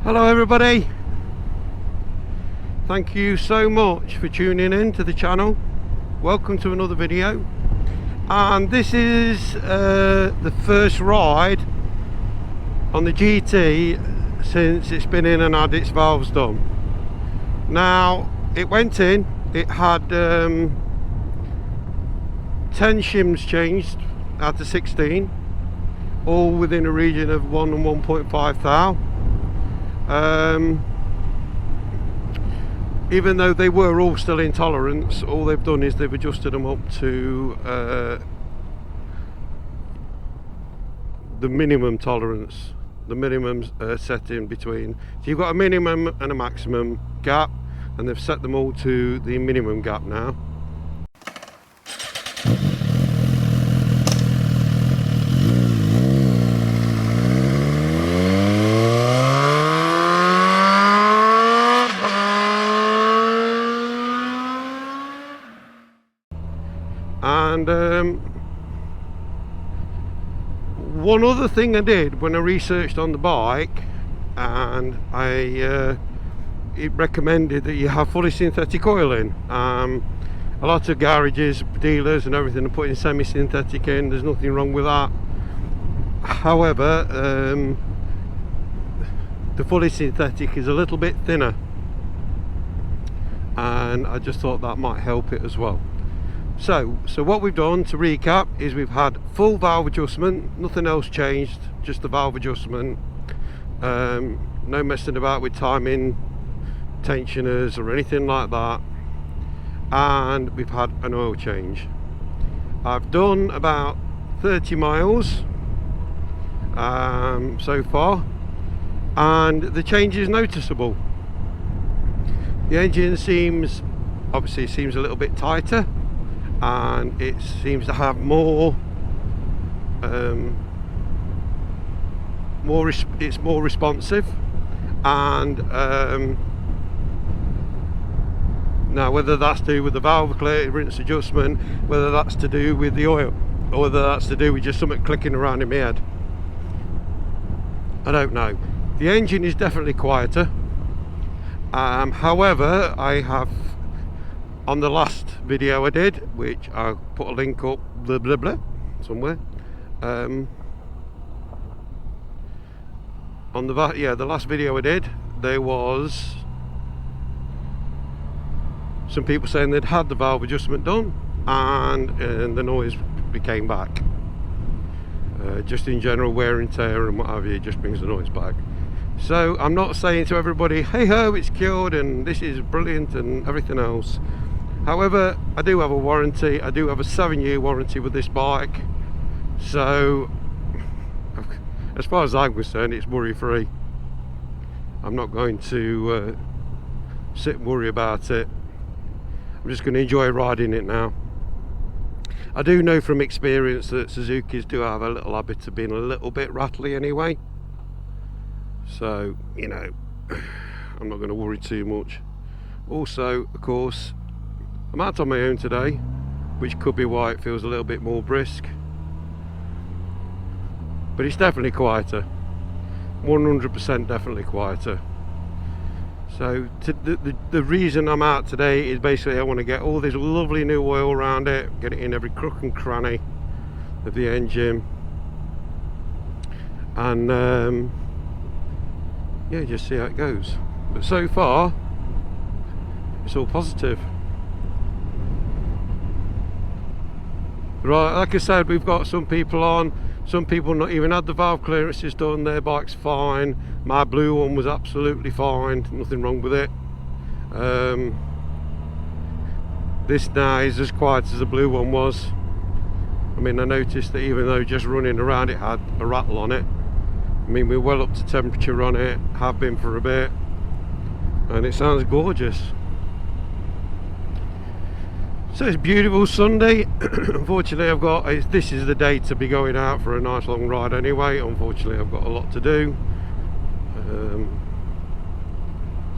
Hello everybody, thank you so much for tuning in to the channel. Welcome to another video, and this is the first ride on the GT since it's been in and had its valves done. Now it went in, it had 10 shims changed out of 16, all within a region of 1 and 1.5 thou. Even though they were all still in tolerance, all they've done is they've adjusted them up to the minimum tolerance, the minimum setting between. So you've got a minimum and a maximum gap, and they've set them all to the minimum gap now. And one other thing I did when I researched on the bike, and it recommended that you have fully synthetic oil in. A lot of garages, dealers and everything are putting semi-synthetic in. There's nothing wrong with that. However, the fully synthetic is a little bit thinner, and I just thought that might help it as well. So what we've done, to recap, is we've had full valve adjustment, nothing else changed, just the valve adjustment. No messing about with timing tensioners or anything like that, and we've had an oil change. I've done about 30 miles so far, and the change is noticeable. The engine obviously seems a little bit tighter, and it seems to have it's more responsive. And now whether that's to do with the valve clearance adjustment, whether that's to do with the oil, or whether that's to do with just something clicking around in my head, I don't know. The engine is definitely quieter. However, I have, on the last video I did, which I'll put a link up somewhere, on the last video I did, there was some people saying they'd had the valve adjustment done, and the noise became back. Just in general wear and tear and what have you, it just brings the noise back. So I'm not saying to everybody, hey ho, it's cured and this is brilliant and everything else. However, I do have a warranty. I do have a 7-year warranty with this bike, so as far as I'm concerned, it's worry free. I'm not going to sit and worry about it. I'm just going to enjoy riding it now. I do know from experience that Suzukis do have a little habit of being a little bit rattly anyway, so you know, I'm not going to worry too much. Also, of course, I'm out on my own today, which could be why it feels a little bit more brisk, but it's definitely quieter, 100% definitely quieter. So the reason I'm out today is basically I want to get all this lovely new oil around it, get it in every crook and cranny of the engine, and yeah, just see how it goes. But so far it's all positive. Right, like I said, we've got some people on, some people not even had the valve clearances done, their bike's fine. My blue one was absolutely fine, nothing wrong with it. This now is as quiet as the blue one was. I mean, I noticed that even though just running around it had a rattle on it. I mean, we're well up to temperature on it, have been for a bit, and it sounds gorgeous. So it's a beautiful Sunday. Unfortunately, this is the day to be going out for a nice long ride anyway. Unfortunately, I've got a lot to do,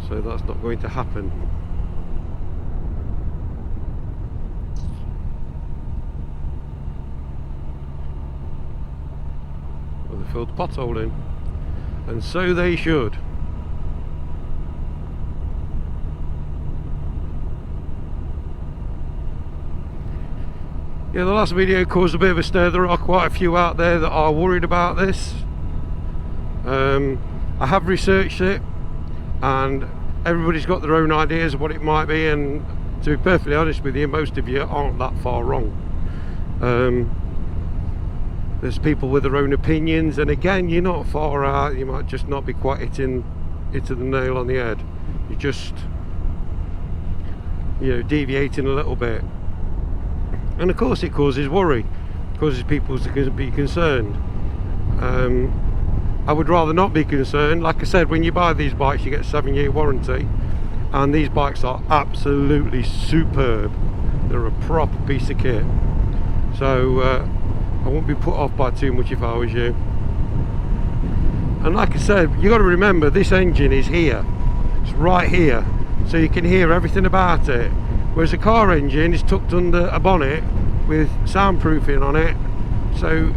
so that's not going to happen. Well, they filled the pothole in, and so they should. Yeah, the last video caused a bit of a stir. There are quite a few out there that are worried about this. I have researched it, and everybody's got their own ideas of what it might be, and to be perfectly honest with you, most of you aren't that far wrong. There's people with their own opinions, and again, you're not far out. You might just not be quite hitting the nail on the head. You're just, you know, deviating a little bit. And of course it causes worry, causes people to be concerned. I would rather not be concerned. Like I said, when you buy these bikes you get a 7-year warranty, and these bikes are absolutely superb. They're a proper piece of kit. So I won't be put off by too much if I was you. And like I said, you got to remember, this engine is here. It's right here, so you can hear everything about it. Whereas a car engine is tucked under a bonnet with soundproofing on it. So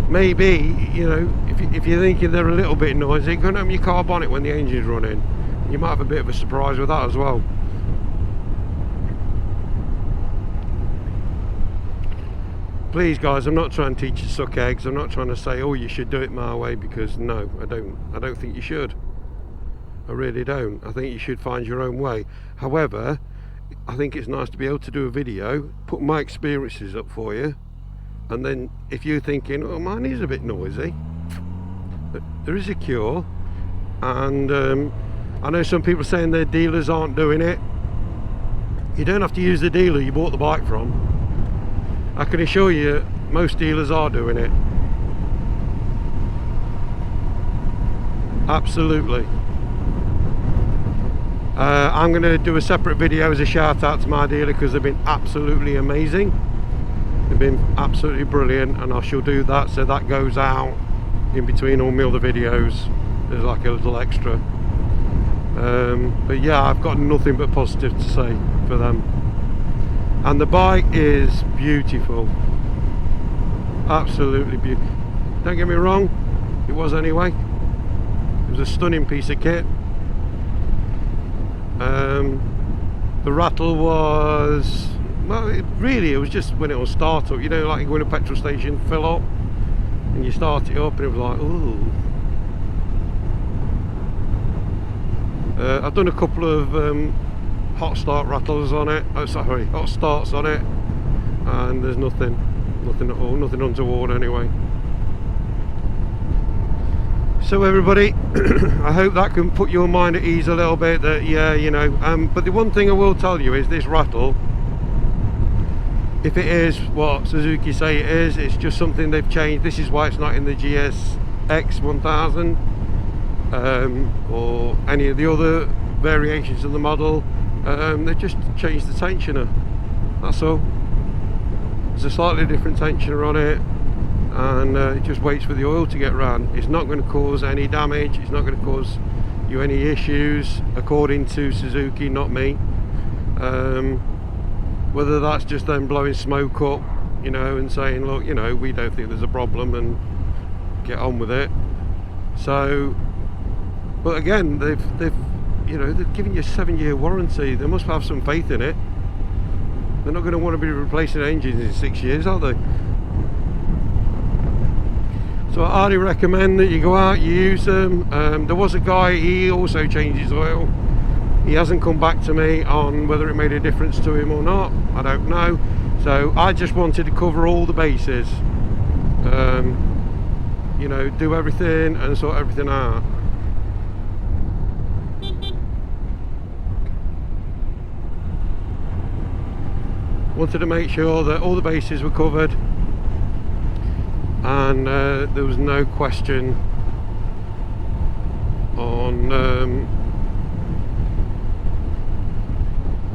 maybe, you know, if you're thinking they're a little bit noisy, go and open your car bonnet when the engine's running. You might have a bit of a surprise with that as well. Please guys, I'm not trying to teach you to suck eggs. I'm not trying to say, oh, you should do it my way, because no, I don't think you should. I really don't. I think you should find your own way. However, I think it's nice to be able to do a video, put my experiences up for you, and then if you're thinking, oh, mine is a bit noisy, there is a cure. And I know some people saying their dealers aren't doing it. You don't have to use the dealer you bought the bike from. I can assure you most dealers are doing it. Absolutely. I'm going to do a separate video as a shout out to my dealer, because they've been absolutely amazing. They've been absolutely brilliant, and I shall do that, so that goes out in between all my other videos. There's like a little extra. But yeah, I've got nothing but positive to say for them. And the bike is beautiful. Absolutely beautiful. Don't get me wrong, it was anyway. It was a stunning piece of kit. The rattle was, well, it was just when it will start up. You know, like you go in a petrol station, fill up, and you start it up, and it was like, ooh. I've done a couple of hot start rattles on it. Oh, sorry, hot starts on it, and there's nothing at all, nothing untoward anyway. So everybody, I hope that can put your mind at ease a little bit, that yeah, you know, but the one thing I will tell you is this rattle, if it is what Suzuki say it is, it's just something they've changed. This is why it's not in the GSX 1000 or any of the other variations of the model. They just changed the tensioner, that's all. There's a slightly different tensioner on it, and it just waits for the oil to get round. It's not going to cause any damage, it's not going to cause you any issues, according to Suzuki, not me. Whether that's just them blowing smoke up, you know, and saying, look, you know, we don't think there's a problem, and get on with it. So, but again, they've you know, they're giving you a 7-year warranty. They must have some faith in it. They're not going to want to be replacing engines in 6 years, are they? So I highly recommend that you go out, you use them. There was a guy, he also changed his oil. He hasn't come back to me on whether it made a difference to him or not. I don't know. So I just wanted to cover all the bases. You know, do everything and sort everything out. Wanted to make sure that all the bases were covered, and there was no question on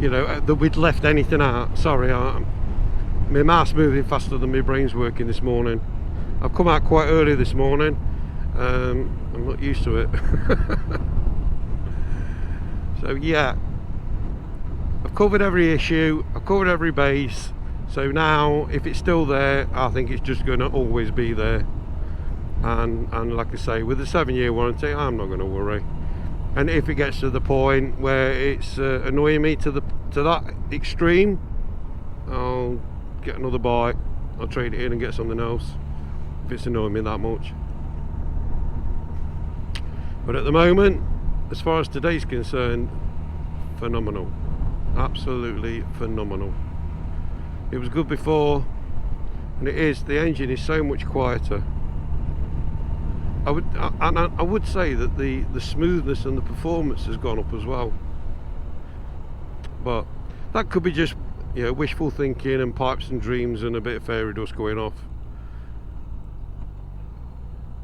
you know, that we'd left anything out. Sorry, my mouth's moving faster than my brain's working this morning. I've come out quite early this morning. I'm not used to it. So yeah, I've covered every issue, I've covered every base. So now, if it's still there, I think it's just going to always be there. And like I say, with a 7-year warranty, I'm not going to worry. And if it gets to the point where it's annoying me to that extreme, I'll get another bike, I'll trade it in and get something else if it's annoying me that much. But at the moment, as far as today's concerned, phenomenal, absolutely phenomenal. It was good before, and it is. The engine is so much quieter. I would say that the smoothness and the performance has gone up as well, but that could be just, you know, wishful thinking and pipes and dreams and a bit of fairy dust going off.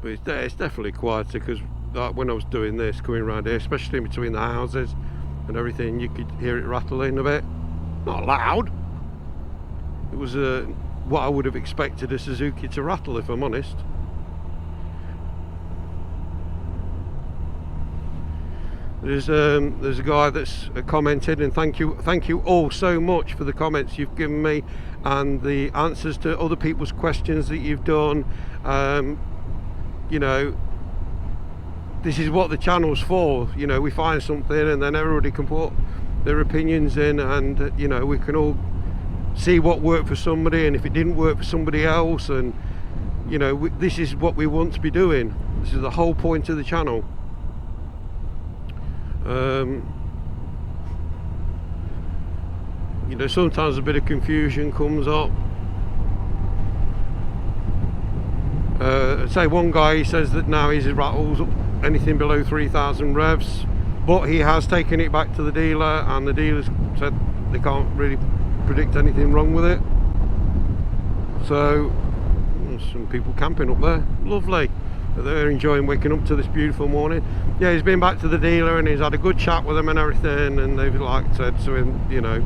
But it's definitely quieter, because when I was doing this, coming around here, especially in between the houses and everything, you could hear it rattling a bit. Not loud. It was what I would have expected a Suzuki to rattle, if I'm honest. There's a guy that's commented, and thank you all so much for the comments you've given me and the answers to other people's questions that you've done. You know, this is what the channel's for. You know, we find something and then everybody can put their opinions in, and you know, we can all see what worked for somebody and if it didn't work for somebody else. And you know, this is what we want to be doing. This is the whole point of the channel. You know, sometimes a bit of confusion comes up. Say one guy, he says that now he rattles up anything below 3,000 revs, but he has taken it back to the dealer, and the dealers said they can't really predict anything wrong with it. So there's some people camping up there. Lovely. They're enjoying waking up to this beautiful morning. Yeah, he's been back to the dealer and he's had a good chat with them and everything, and they've said to him, you know,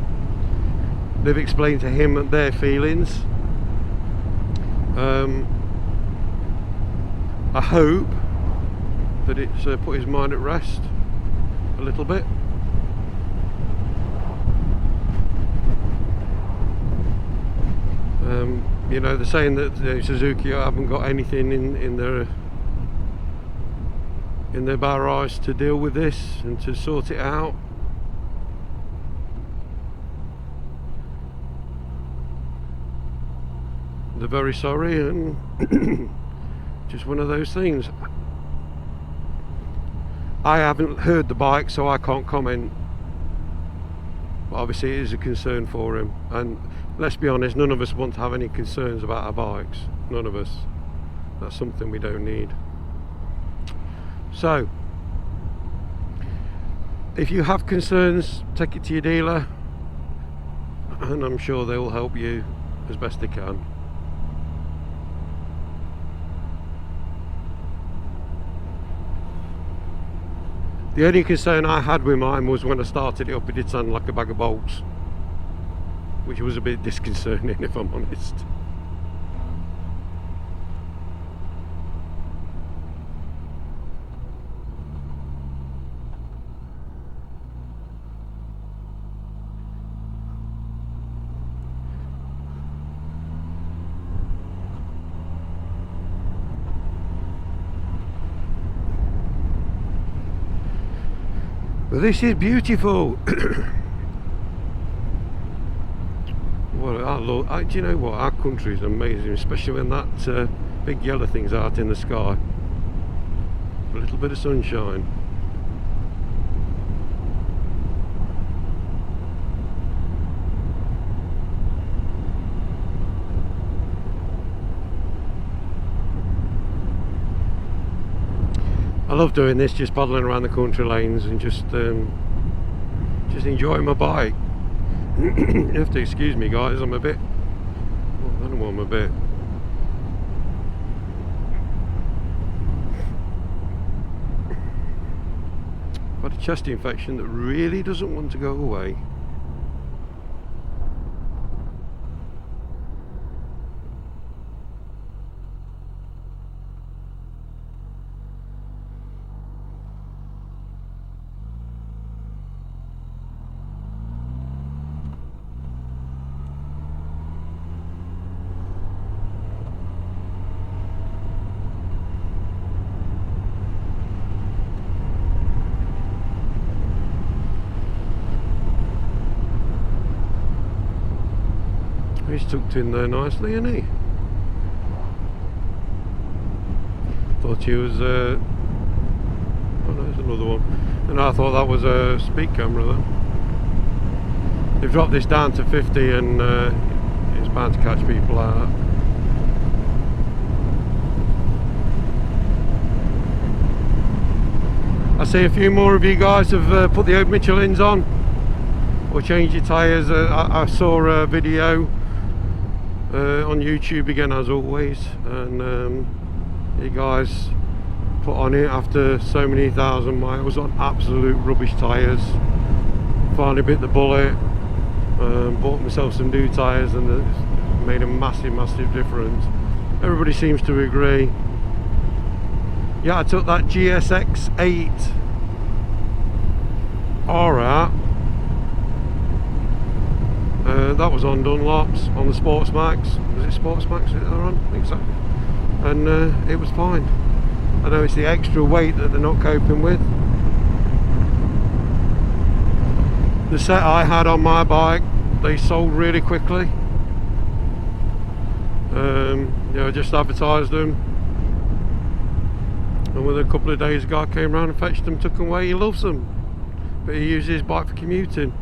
they've explained to him their feelings. I hope that it's put his mind at rest a little bit. You know, they're saying that Suzuki haven't got anything in their barrage to deal with this and to sort it out. They're very sorry, and just one of those things. I haven't heard the bike, so I can't comment, but obviously it is a concern for him, and let's be honest, none of us want to have any concerns about our bikes. None of us. That's something we don't need. So if you have concerns, take it to your dealer, and I'm sure they will help you as best they can. The only concern I had with mine was when I started it up, it did sound like a bag of bolts, which was a bit disconcerting, if I'm honest. But this is beautiful. Well, do you know what? Our country is amazing, especially when that big yellow thing's out in the sky. A little bit of sunshine. I love doing this, just paddling around the country lanes and just enjoying my bike. You have to excuse me, guys. I'm a bit. I don't know. I'm a bit. I've got a chest infection that really doesn't want to go away. tucked in there nicely, isn't he? Thought he was oh no, there's another one. And I thought that was a speed camera then. They've dropped this down to 50 and it's bound to catch people out. I see a few more of you guys have put the old Michelins on or changed your tyres. I saw a video on YouTube again, as always, and you guys put on it after so many thousand miles on absolute rubbish tyres. Finally bit the bullet, bought myself some new tyres, and it's made a massive difference. Everybody seems to agree. Yeah, I took that GSX 8 Aura. That was on Dunlops on the Sports Max. Was it Sports Max that they're on? I think so. And it was fine. I know it's the extra weight that they're not coping with. The set I had on my bike, they sold really quickly. You know, I just advertised them. And within a couple of days, a guy came around and fetched them, took them away. He loves them, but he uses his bike for commuting.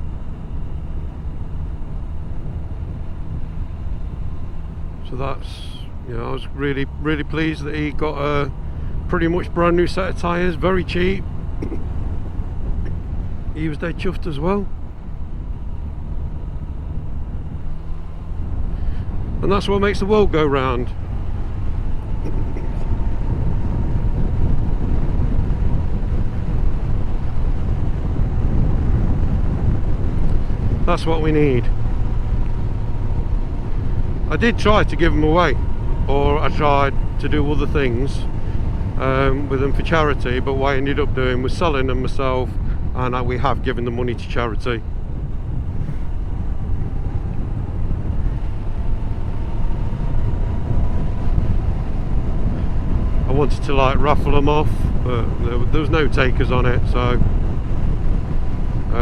So that's, you know, I was really pleased that he got a pretty much brand new set of tyres, very cheap. He was dead chuffed as well. And that's what makes the world go round. That's what we need. I did try to give them away, or I tried to do other things with them for charity, but what I ended up doing was selling them myself, and we have given the money to charity. I wanted to like raffle them off, but there was no takers on it, so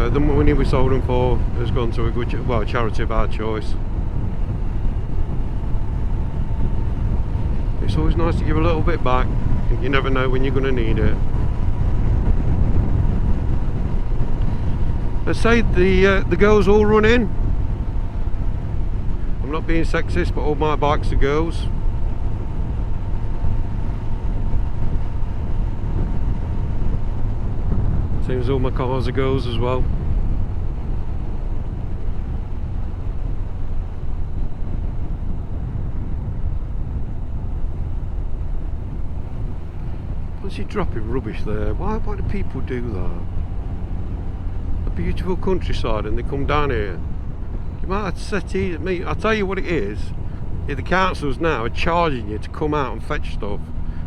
the money we sold them for has gone to a good, well, charity of our choice. It's always nice to give a little bit back. You never know when you're going to need it. Let's say the girls all run in. I'm not being sexist, but all my bikes are girls. Seems all my cars are girls as well. What's he dropping rubbish there? Why do people do that? A beautiful countryside and they come down here. You might have to set it me. I'll tell you what it is. The councils now are charging you to come out and fetch stuff,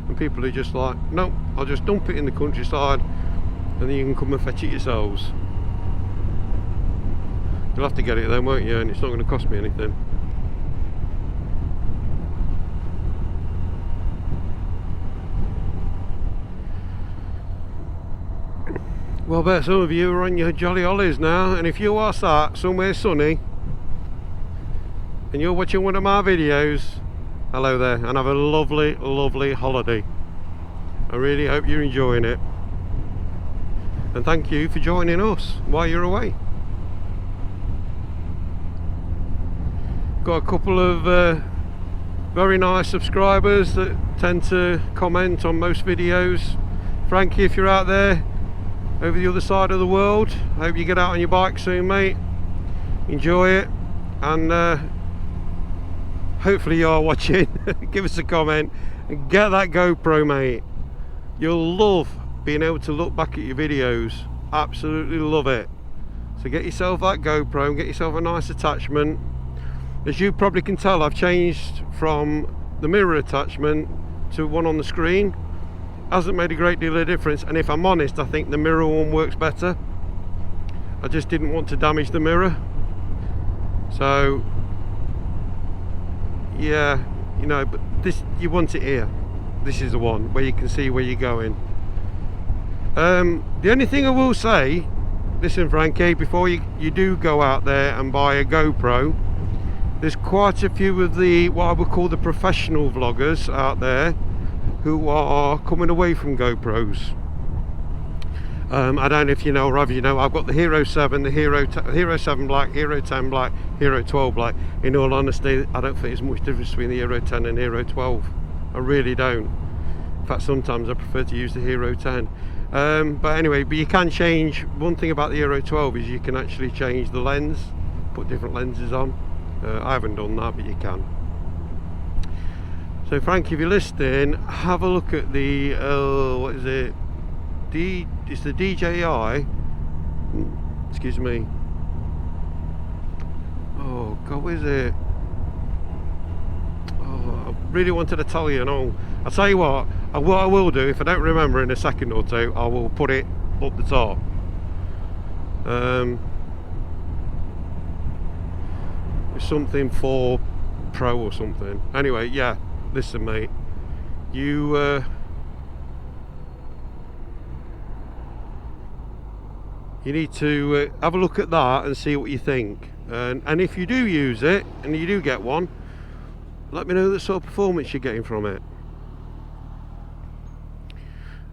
and people are just like, no, I'll just dump it in the countryside and then you can come and fetch it yourselves. You'll have to get it then, won't you? And it's not going to cost me anything. Well, I bet some of you are on your jolly holidays now, and if you are sat somewhere sunny and you're watching one of my videos, hello there, and have a lovely holiday. I really hope you're enjoying it, and thank you for joining us while you're away. Got a couple of very nice subscribers that tend to comment on most videos. Frankie, if you're out there over the other side of the world, I hope you get out on your bike soon, mate. Enjoy it, and hopefully you are watching. Give us a comment and get that GoPro, mate. You'll love being able to look back at your videos. Absolutely love it. So get yourself that GoPro and get yourself a nice attachment. As you probably can tell, I've changed from the mirror attachment to one on the screen. Hasn't made a great deal of difference, and if I'm honest, I think the mirror one works better. I just didn't want to damage the mirror, so yeah, you know, but this, you want it here. This is the one where you can see where you're going. The only thing I will say, listen Frankie, before you do go out there and buy a GoPro, there's quite a few of the what I would call the professional vloggers out there who are coming away from GoPros. I don't know if you know, or have you know, I've got the Hero 7, the Hero 7 Black, Hero 10 Black, Hero 12 Black. In all honesty, I don't think there's much difference between the Hero 10 and Hero 12. I really don't. In fact, sometimes I prefer to use the Hero 10. But anyway, but you can change. One thing about the Hero 12 is you can actually change the lens, put different lenses on. I haven't done that, but you can. So Frankie, if you're listening, have a look at the what is it? It's the DJI. Excuse me. Oh God, what is it? Oh, I really wanted to tell you. No, I'll tell you what I will do, if I don't remember in a second or two, I will put it up the top. It's something for Pro or something. Anyway, yeah. Listen, mate. You need to have a look at that and see what you think. And if you do use it and you do get one, let me know the sort of performance you're getting from it.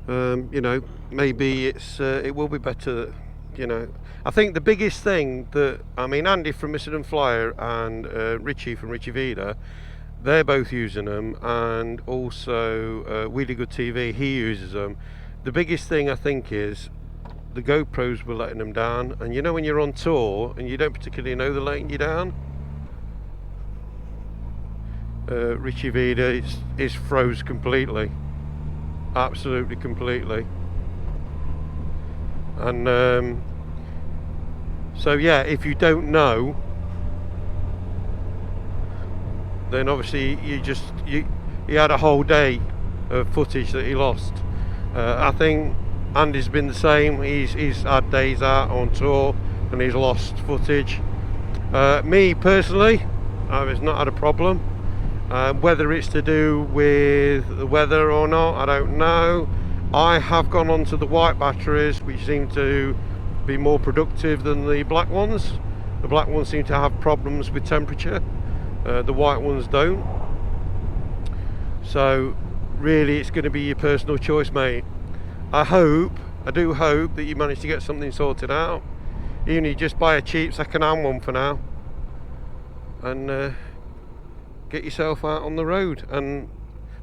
You know, maybe it will be better. You know, I think the biggest thing that, I mean, Andy from Mr. Flyer and Richie from Richie Vida, they're both using them, and also Wheelie Good TV, he uses them. The biggest thing I think is the GoPros were letting them down, and you know when you're on tour and you don't particularly know they're letting you down. Richie Vida is froze completely, absolutely completely, and so yeah, if you don't know, then obviously he had a whole day of footage that he lost. I think Andy's been the same. He's had days out on tour and he's lost footage. Me personally, I've not had a problem. Whether it's to do with the weather or not, I don't know. I have gone on to the white batteries, which seem to be more productive than the black ones. The black ones seem to have problems with temperature. The white ones don't. So really it's going to be your personal choice, mate. I do hope that you manage to get something sorted out, even if you just buy a cheap second-hand one for now, and get yourself out on the road. And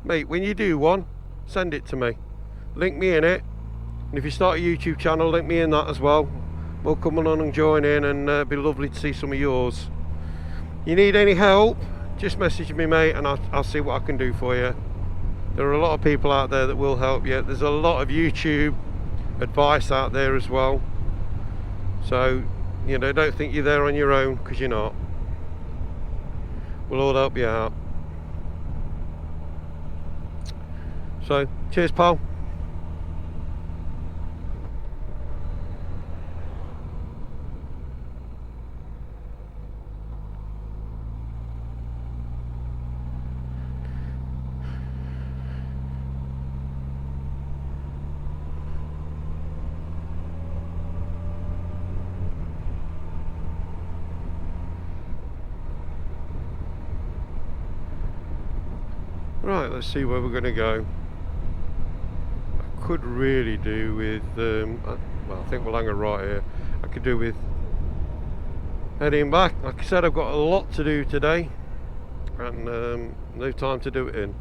mate, when you do one, send it to me, link me in it, and if you start a YouTube channel, link me in that as well. We'll come along and join in, and it'd be lovely to see some of yours. You need any help, just message me, mate, and I'll see what I can do for you. There are a lot of people out there that will help you. There's a lot of YouTube advice out there as well. So, you know, don't think you're there on your own, because you're not. We'll all help you out. So, cheers, pal. Right, let's see where we're going to go. I could really do with, well, I think we'll hang it right here. I could do with heading back. Like I said, I've got a lot to do today, and no time to do it in.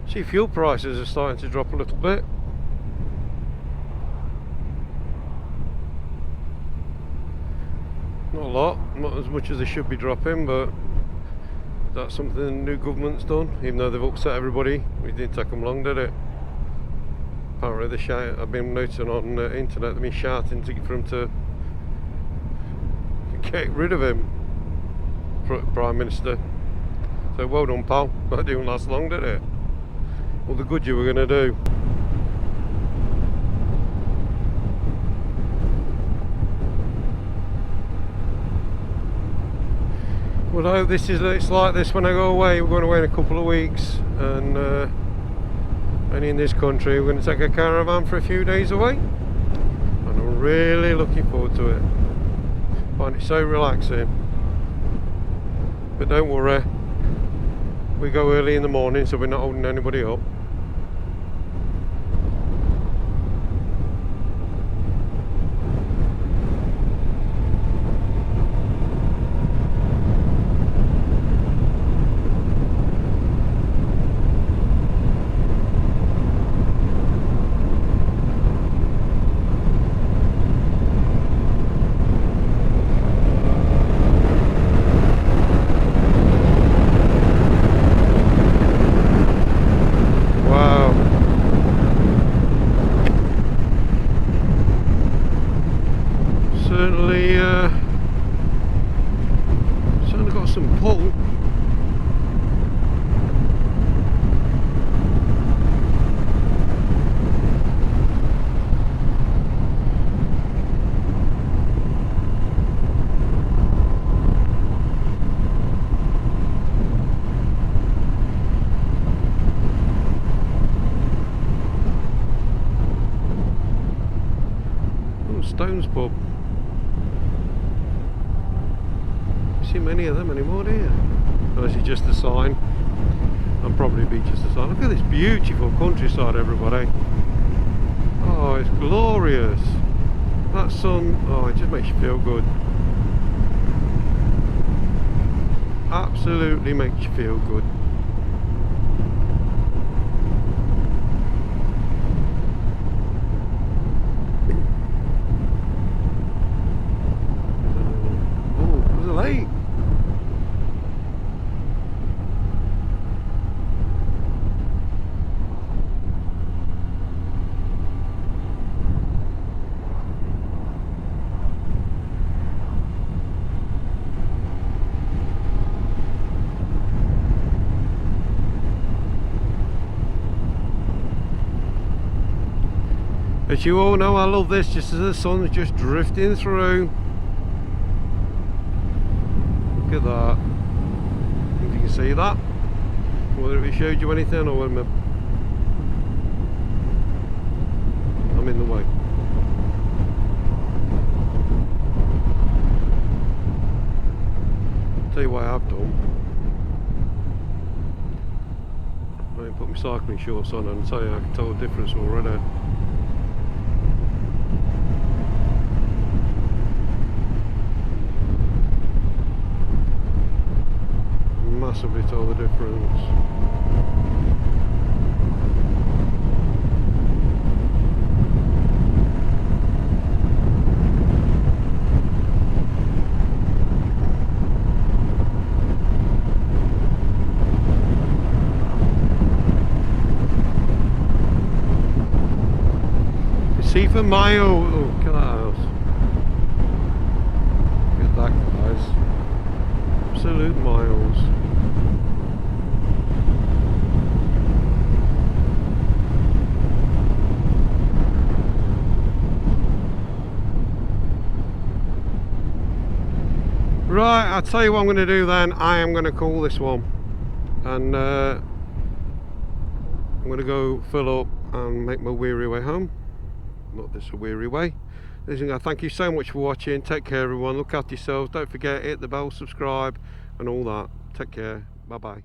See, fuel prices are starting to drop a little bit. Not a lot, not as much as they should be dropping, but That's something the new government's done, even though they've upset everybody. It didn't take them long, did it? Apparently they shout, I've been noticing on the internet, they've been shouting for him to get rid of him, Prime Minister. So well done, pal. That didn't last long, did it? All the good you were going to do. Well, I hope it's like this when I go away. We're going away in a couple of weeks, and in this country we're going to take a caravan for a few days away, and I'm really looking forward to it. I find it so relaxing. But don't worry, we go early in the morning, so we're not holding anybody up. Certainly got some pull. Oh, Stones pub. See many of them anymore, do you? Unless it's just a sign. I'll probably be just a sign. Look at this beautiful countryside, everybody. Oh, it's glorious. That sun, oh, it just makes you feel good. Absolutely makes you feel good. Oh, there's a lake. As you all know, I love this just as the sun's just drifting through. Look at that. If you can see that. Whether it showed you anything or whether I'm in the way. Tell you what I've done. I put my cycling shorts on and tell you I can tell the difference already. Massively tell the difference. You see for miles. Oh, look at that house. Look at that, guys. Absolute miles. Right, I'll tell you what I'm going to do then. I am going to call this one, and I'm going to go fill up and make my weary way home. Not this a weary way. Listen, thank you so much for watching. Take care, everyone. Look after yourselves. Don't forget, hit the bell, subscribe and all that. Take care. Bye bye.